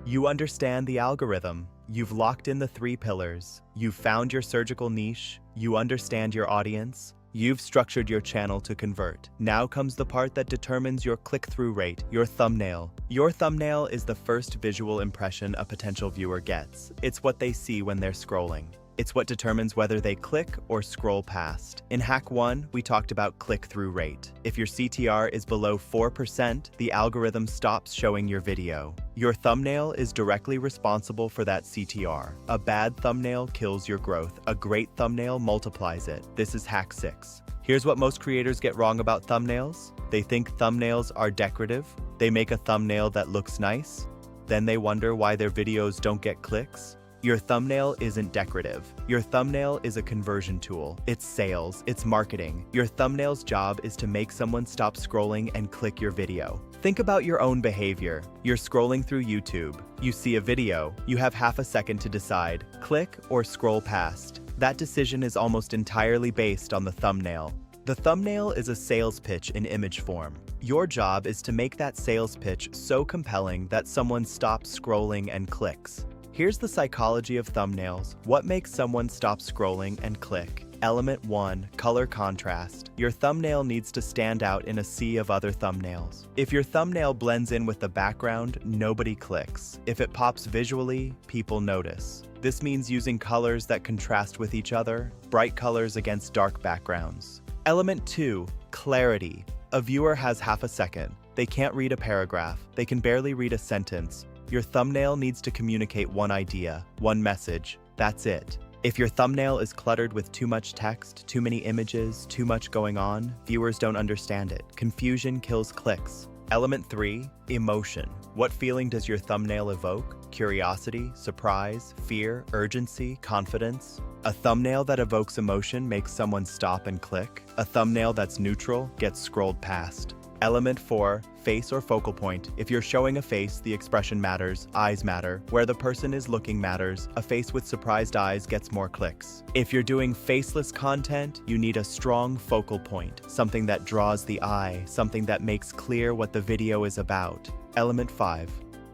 You understand the algorithm. You've locked in the 3 pillars. You've found your surgical niche. You understand your audience. You've structured your channel to convert. Now comes the part that determines your click-through rate, your thumbnail. Your thumbnail is the first visual impression a potential viewer gets. It's what they see when they're scrolling. It's what determines whether they click or scroll past. In Hack 1, we talked about click-through rate. If your CTR is below 4%, the algorithm stops showing your video. Your thumbnail is directly responsible for that CTR. A bad thumbnail kills your growth. A great thumbnail multiplies it. This is Hack 6. Here's what most creators get wrong about thumbnails. They think thumbnails are decorative. They make a thumbnail that looks nice. Then they wonder why their videos don't get clicks. Your thumbnail isn't decorative. Your thumbnail is a conversion tool. It's sales, it's marketing. Your thumbnail's job is to make someone stop scrolling and click your video. Think about your own behavior. You're scrolling through YouTube. You see a video. You have half a second to decide, click or scroll past. That decision is almost entirely based on the thumbnail. The thumbnail is a sales pitch in image form. Your job is to make that sales pitch so compelling that someone stops scrolling and clicks. Here's the psychology of thumbnails. What makes someone stop scrolling and click? Element 1, color contrast. Your thumbnail needs to stand out in a sea of other thumbnails. If your thumbnail blends in with the background, nobody clicks. If it pops visually, people notice. This means using colors that contrast with each other, bright colors against dark backgrounds. Element 2, clarity. A viewer has half a second. They can't read a paragraph. They can barely read a sentence. Your thumbnail needs to communicate one idea, one message. That's it. If your thumbnail is cluttered with too much text, too many images, too much going on, viewers don't understand it. Confusion kills clicks. Element 3, emotion. What feeling does your thumbnail evoke? Curiosity, surprise, fear, urgency, confidence? A thumbnail that evokes emotion makes someone stop and click. A thumbnail that's neutral gets scrolled past. Element 4, face or focal point. If you're showing a face, the expression matters, eyes matter. Where the person is looking matters. A face with surprised eyes gets more clicks. If you're doing faceless content, you need a strong focal point, something that draws the eye, something that makes clear what the video is about. Element 5,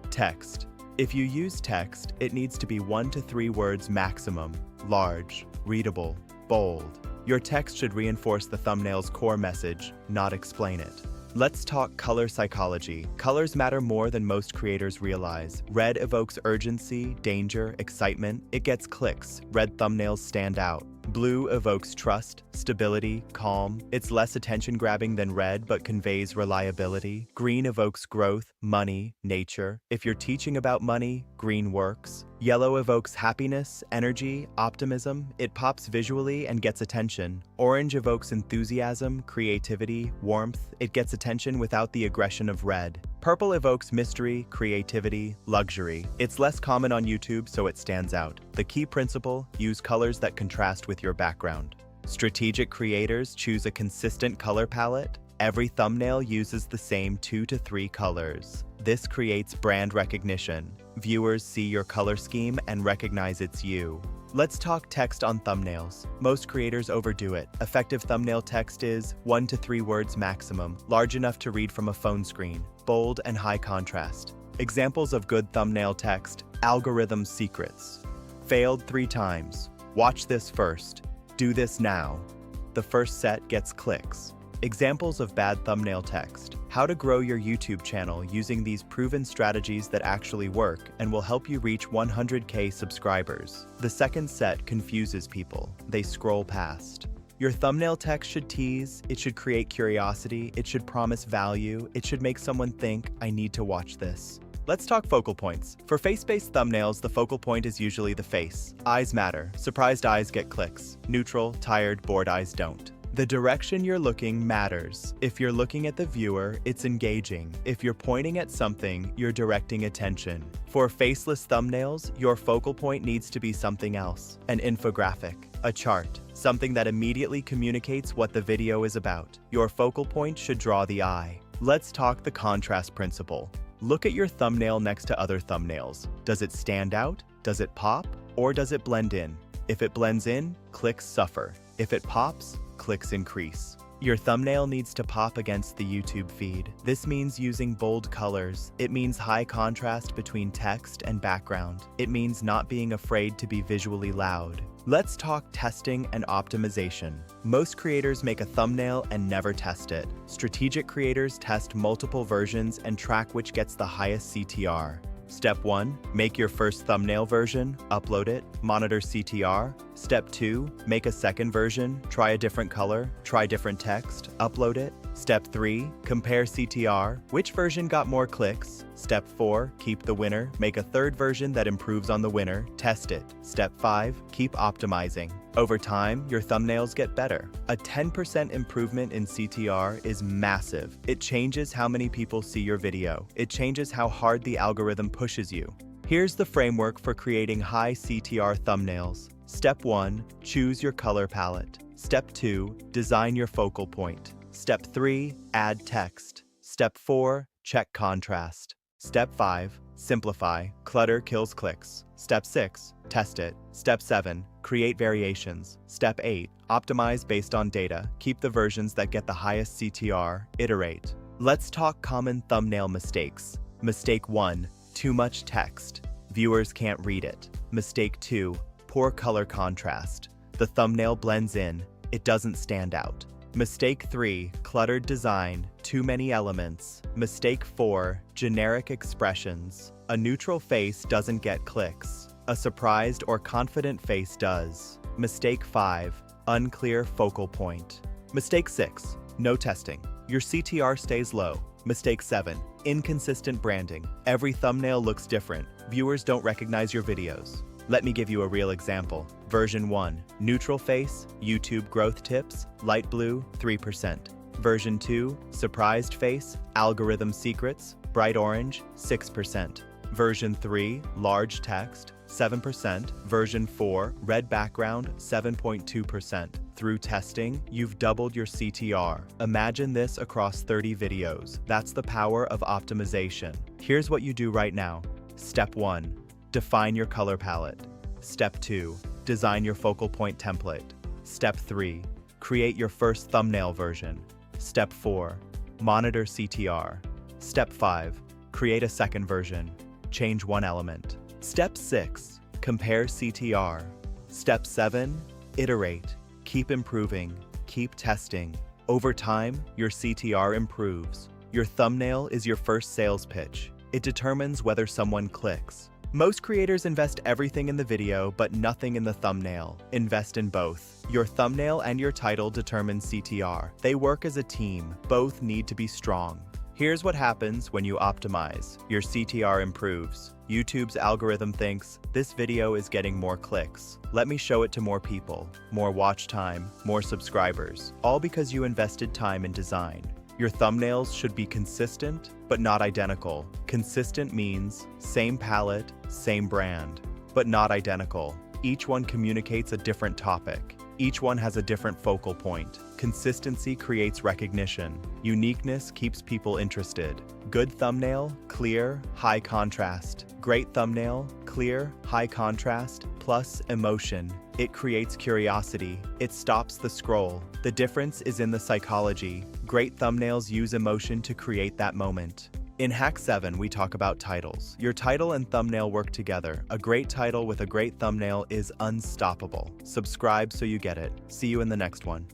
text. If you use text, it needs to be 1 to 3 words maximum, large, readable, bold. Your text should reinforce the thumbnail's core message, not explain it. Let's talk color psychology. Colors matter more than most creators realize. Red evokes urgency, danger, excitement. It gets clicks. Red thumbnails stand out. Blue evokes trust, stability, calm. It's less attention-grabbing than red, but conveys reliability. Green evokes growth, money, nature. If you're teaching about money, green works. Yellow evokes happiness, energy, optimism. It pops visually and gets attention. Orange evokes enthusiasm, creativity, warmth. It gets attention without the aggression of red. Purple evokes mystery, creativity, luxury. It's less common on YouTube, so it stands out. The key principle: use colors that contrast with your background. Strategic creators choose a consistent color palette. Every thumbnail uses the same 2 to 3 colors. This creates brand recognition. Viewers see your color scheme and recognize it's you. Let's talk text on thumbnails. Most creators overdo it. Effective thumbnail text is 1 to 3 words maximum, large enough to read from a phone screen, bold and high contrast. Examples of good thumbnail text: algorithm secrets. Failed 3 times. Watch this first. Do this now. The first set gets clicks. Examples of bad thumbnail text: how to grow your YouTube channel using these proven strategies that actually work and will help you reach 100K subscribers. The second set confuses people. They scroll past. Your thumbnail text should tease, it should create curiosity, it should promise value, it should make someone think, I need to watch this. Let's talk focal points. For face-based thumbnails, the focal point is usually the face. Eyes matter. Surprised eyes get clicks. Neutral, tired, bored eyes don't. The direction you're looking matters. If you're looking at the viewer, it's engaging. If you're pointing at something, you're directing attention. For faceless thumbnails, your focal point needs to be something else. An infographic, a chart, something that immediately communicates what the video is about. Your focal point should draw the eye. Let's talk the contrast principle. Look at your thumbnail next to other thumbnails. Does it stand out? Does it pop? Or does it blend in? If it blends in, clicks suffer. If it pops, clicks increase. Your thumbnail needs to pop against the YouTube feed. This means using bold colors. It means high contrast between text and background. It means not being afraid to be visually loud. Let's talk testing and optimization. Most creators make a thumbnail and never test it. Strategic creators test multiple versions and track which gets the highest CTR. Step 1, make your first thumbnail version, upload it, monitor CTR. Step 2, make a second version, try a different color, try different text, upload it. Step 3, compare CTR, which version got more clicks. Step 4, keep the winner, make a third version that improves on the winner, test it. Step 5, keep optimizing. Over time, your thumbnails get better. A 10% improvement in CTR is massive. It changes how many people see your video. It changes how hard the algorithm pushes you. Here's the framework for creating high CTR thumbnails. Step 1, choose your color palette. Step 2, design your focal point. Step 3, add text. Step 4, check contrast. Step 5, simplify. Clutter kills clicks. Step 6, test it. Step 7, create variations. Step 8, optimize based on data. Keep the versions that get the highest CTR. Iterate. Let's talk common thumbnail mistakes. Mistake 1, too much text. Viewers can't read it. Mistake 2, poor color contrast. The thumbnail blends in. It doesn't stand out. Mistake 3, cluttered design, too many elements. Mistake 4, generic expressions. A neutral face doesn't get clicks. A surprised or confident face does. Mistake 5, unclear focal point. Mistake 6, no testing. Your CTR stays low. Mistake 7, inconsistent branding. Every thumbnail looks different. Viewers don't recognize your videos. Let me give you a real example. Version 1, neutral face, YouTube growth tips, light blue, 3%. Version 2, surprised face, algorithm secrets, bright orange, 6%. Version 3, large text, 7%. Version 4, red background, 7.2%. Through testing, you've doubled your CTR. Imagine this across 30 videos. That's the power of optimization. Here's what you do right now. Step 1, define your color palette. Step 2, design your focal point template. Step 3, create your first thumbnail version. Step 4, monitor CTR. Step 5, create a second version. Change one element. Step 6, compare CTR. Step 7, iterate. Keep improving. Keep testing. Over time, your CTR improves. Your thumbnail is your first sales pitch. It determines whether someone clicks. Most creators invest everything in the video, but nothing in the thumbnail. Invest in both. Your thumbnail and your title determine CTR. They work as a team. Both need to be strong. Here's what happens when you optimize. Your CTR improves. YouTube's algorithm thinks, this video is getting more clicks. Let me show it to more people. More watch time, more subscribers. All because you invested time in design. Your thumbnails should be consistent, but not identical. Consistent means same palette, same brand, but not identical. Each one communicates a different topic. Each one has a different focal point. Consistency creates recognition. Uniqueness keeps people interested. Good thumbnail, clear, high contrast. Great thumbnail, clear, high contrast, plus emotion. It creates curiosity. It stops the scroll. The difference is in the psychology. Great thumbnails use emotion to create that moment. In Hack 7, we talk about titles. Your title and thumbnail work together. A great title with a great thumbnail is unstoppable. Subscribe so you get it. See you in the next one.